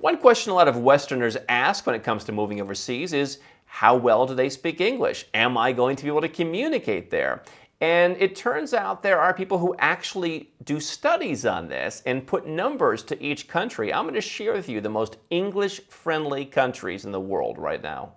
One question a lot of Westerners ask when it comes to moving overseas is, how well do they speak English? Am I going to be able to communicate there? And it turns out there are people who actually do studies on this and put numbers to each country. I'm going to share with you the most English-friendly countries in the world right now.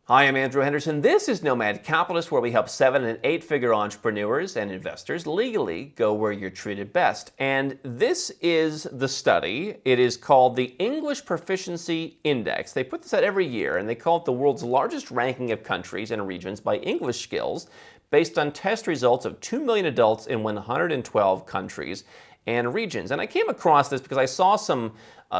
Hi, I'm Andrew Henderson. This is Nomad Capitalist, where we help 7- and 8-figure entrepreneurs and investors legally go where you're treated best. And this is the study. It is called the English Proficiency Index. They put this out every year, and they call it the world's largest ranking of countries and regions by English skills, based on test results of 2 million adults in 112 countries and regions. And I came across this because I saw some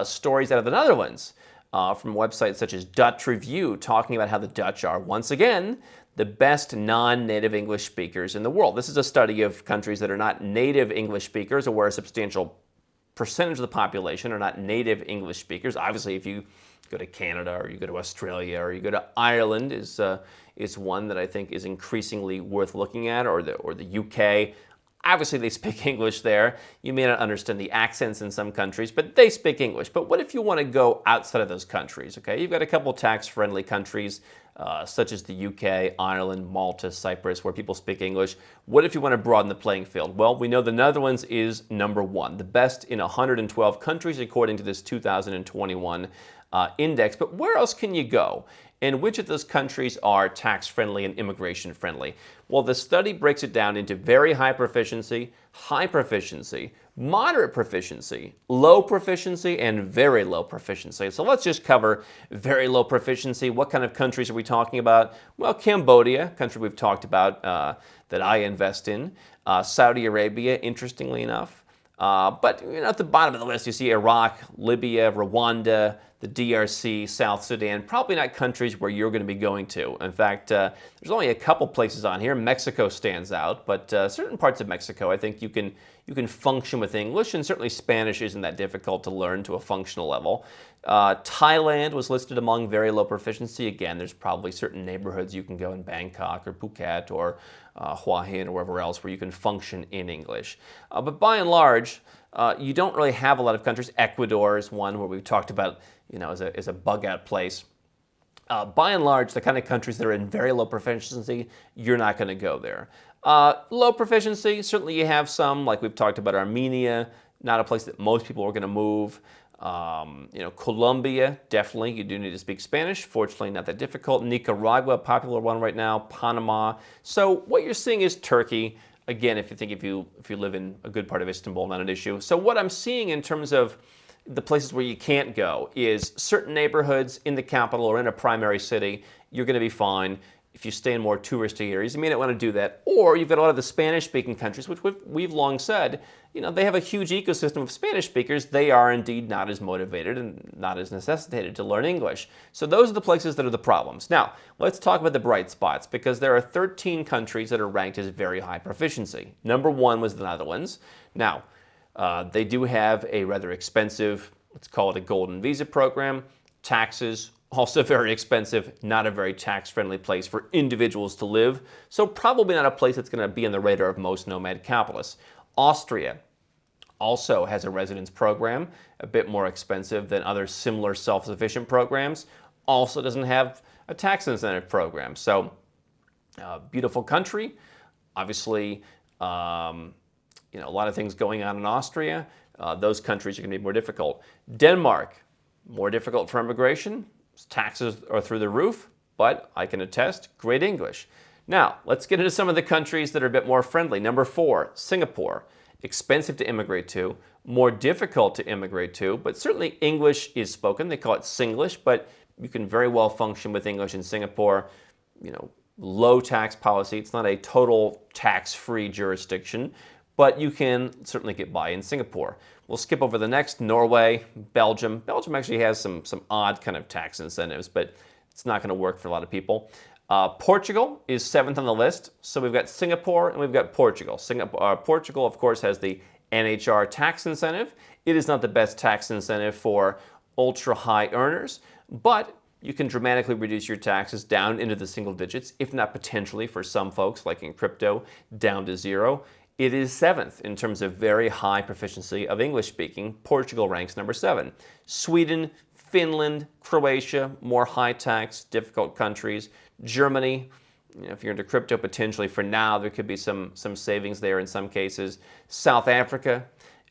stories out of the Netherlands. From websites such as Dutch Review, talking about how the Dutch are, once again, the best non-native English speakers in the world. This is a study of countries that are not native English speakers, or where a substantial percentage of the population are not native English speakers. Obviously, if you go to Canada, or you go to Australia, or you go to Ireland, is one that I think is increasingly worth looking at, or the UK. Obviously, they speak English there. You may not understand the accents in some countries, but they speak English. But what if you want to go outside of those countries? Okay, you've got a couple tax-friendly countries, such as the UK, Ireland, Malta, Cyprus, where people speak English. What if you want to broaden the playing field? Well, we know the Netherlands is number one, the best in 112 countries, according to this 2021 index. But where else can you go? And which of those countries are tax-friendly and immigration-friendly? Well, the study breaks it down into very high proficiency, moderate proficiency, low proficiency, and very low proficiency. So let's just cover very low proficiency. What kind of countries are we talking about? Well, Cambodia, country we've talked about that I invest in. Saudi Arabia, interestingly enough. But at the bottom of the list, you see Iraq, Libya, Rwanda, the DRC, South Sudan, probably not countries where you're going to be going to. In fact, there's only a couple places on here. Mexico stands out, but certain parts of Mexico, I think you can function with English, and certainly Spanish isn't that difficult to learn to a functional level. Thailand was listed among very low proficiency. Again, there's probably certain neighborhoods you can go in Bangkok or Phuket or Hua Hin or wherever else where you can function in English. But by and large, you don't really have a lot of countries. Ecuador is one where we've talked about, as a bug-out place. By and large, the kind of countries that are in very low proficiency, you're not going to go there. Low proficiency, certainly you have some, like we've talked about Armenia, not a place that most people are going to move. Colombia, definitely, you do need to speak Spanish. Fortunately, not that difficult. Nicaragua, popular one right now. Panama. So what you're seeing is Turkey. Again, if you live in a good part of Istanbul, not an issue. So what I'm seeing in terms of the places where you can't go is certain neighborhoods in the capital or in a primary city, you're going to be fine. If you stay in more touristy areas, you may not want to do that. Or you've got a lot of the Spanish-speaking countries, which we've long said, they have a huge ecosystem of Spanish speakers. They are indeed not as motivated and not as necessitated to learn English. So those are the places that are the problems. Now, let's talk about the bright spots, because there are 13 countries that are ranked as very high proficiency. Number one was the Netherlands. Now, they do have a rather expensive, let's call it a golden visa program, taxes, also very expensive, not a very tax-friendly place for individuals to live, so probably not a place that's going to be on the radar of most nomad capitalists. Austria also has a residence program, a bit more expensive than other similar self-sufficient programs, also doesn't have a tax incentive program. So, beautiful country, obviously, a lot of things going on in Austria. Those countries are going to be more difficult. Denmark, more difficult for immigration. Taxes are through the roof, but I can attest, great English. Now, let's get into some of the countries that are a bit more friendly. Number 4, Singapore. Expensive to immigrate to, more difficult to immigrate to, but certainly English is spoken. They call it Singlish, but you can very well function with English in Singapore. Low tax policy. It's not a total tax-free jurisdiction, but you can certainly get by in Singapore. We'll skip over the next, Norway, Belgium. Belgium actually has some odd kind of tax incentives, but it's not going to work for a lot of people. Portugal is 7th on the list. So we've got Singapore and we've got Portugal. Portugal, of course, has the NHR tax incentive. It is not the best tax incentive for ultra-high earners, but you can dramatically reduce your taxes down into the single digits, if not potentially for some folks, like in crypto, down to zero. It is 7th in terms of very high proficiency of English speaking. Portugal ranks number 7. Sweden, Finland, Croatia, more high tax, difficult countries. Germany, if you're into crypto, potentially for now, there could be some savings there in some cases. South Africa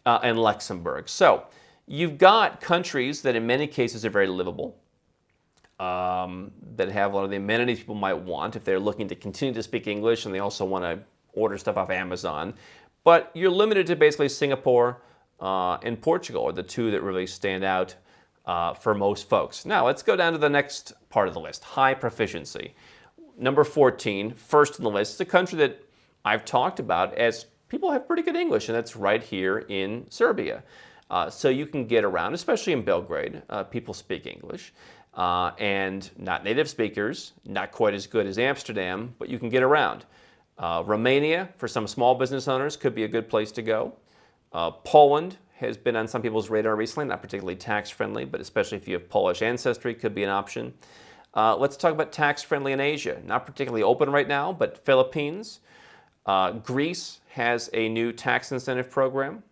and Luxembourg. So you've got countries that in many cases are very livable, that have a lot of the amenities people might want if they're looking to continue to speak English and they also want to order stuff off Amazon. But you're limited to basically Singapore and Portugal are the two that really stand out for most folks. Now, let's go down to the next part of the list, high proficiency. Number 14, first on the list, is a country that I've talked about as people have pretty good English, and that's right here in Serbia. So you can get around, especially in Belgrade. People speak English, and not native speakers, not quite as good as Amsterdam, but you can get around. Romania, for some small business owners, could be a good place to go. Poland has been on some people's radar recently, not particularly tax-friendly, but especially if you have Polish ancestry, could be an option. Let's talk about tax-friendly in Asia. Not particularly open right now, but Philippines. Greece has a new tax incentive program.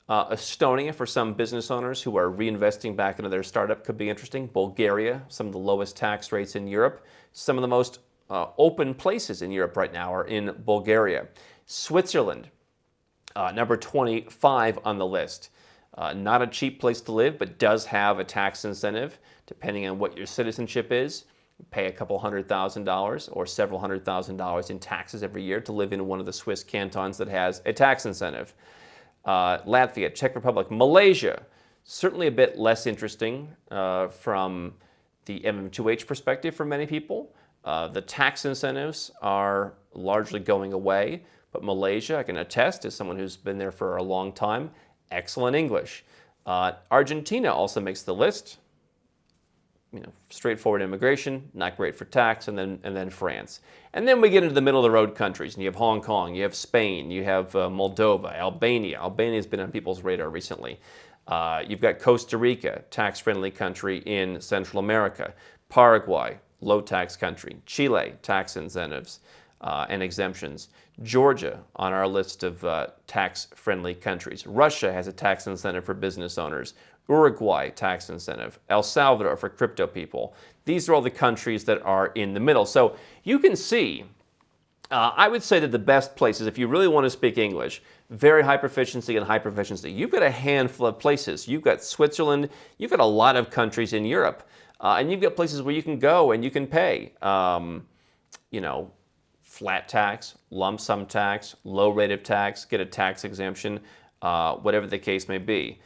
Estonia, for some business owners who are reinvesting back into their startup, could be interesting. Bulgaria, some of the lowest tax rates in Europe. Some of the most open places in Europe right now are in Bulgaria. Switzerland, number 25 on the list. Not a cheap place to live, but does have a tax incentive, depending on what your citizenship is. You pay a couple $100,000 or several $100,000 in taxes every year to live in one of the Swiss cantons that has a tax incentive. Latvia, Czech Republic, Malaysia, certainly a bit less interesting from the MM2H perspective for many people. The tax incentives are largely going away, but Malaysia, I can attest, as someone who's been there for a long time, excellent English. Argentina also makes the list. Straightforward immigration, not great for tax, and then France. And then we get into the middle of the road countries, and you have Hong Kong, you have Spain, you have Moldova, Albania. Albania's been on people's radar recently. You've got Costa Rica, tax-friendly country in Central America. Paraguay, low tax country. Chile, tax incentives and exemptions. Georgia on our list of tax-friendly countries. Russia has a tax incentive for business owners. Uruguay, tax incentive. El Salvador for crypto people. These are all the countries that are in the middle. So you can see, I would say that the best places, if you really want to speak English, very high proficiency and high proficiency. You've got a handful of places. You've got Switzerland. You've got a lot of countries in Europe. And you've got places where you can go and you can pay, flat tax, lump sum tax, low rate of tax, get a tax exemption, whatever the case may be.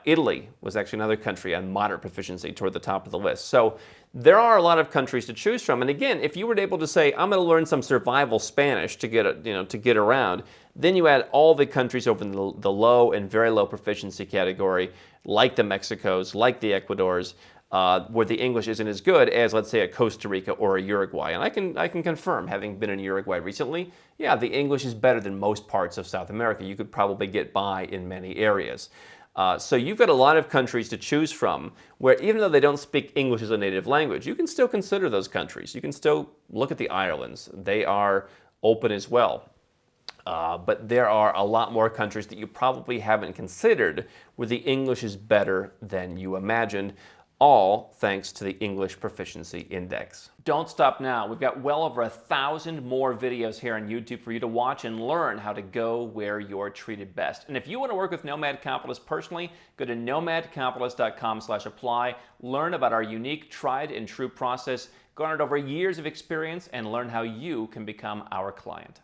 Italy was actually another country on moderate proficiency toward the top of the list. So there are a lot of countries to choose from. And again, if you were able to say, I'm going to learn some survival Spanish to get around, then you add all the countries over in the low and very low proficiency category, like the Mexicos, like the Ecuadors, where the English isn't as good as, let's say, a Costa Rica or a Uruguay. And I can confirm, having been in Uruguay recently, yeah, the English is better than most parts of South America. You could probably get by in many areas. So you've got a lot of countries to choose from where even though they don't speak English as a native language, you can still consider those countries. You can still look at the Irelands. They are open as well. But there are a lot more countries that you probably haven't considered where the English is better than you imagined, all thanks to the English Proficiency Index. Don't stop now. We've got well over 1,000 more videos here on YouTube for you to watch and learn how to go where you're treated best. And if you want to work with Nomad Capitalists personally, go to nomadcapitalist.com/apply, learn about our unique, tried and true process, garnered over years of experience, and learn how you can become our client.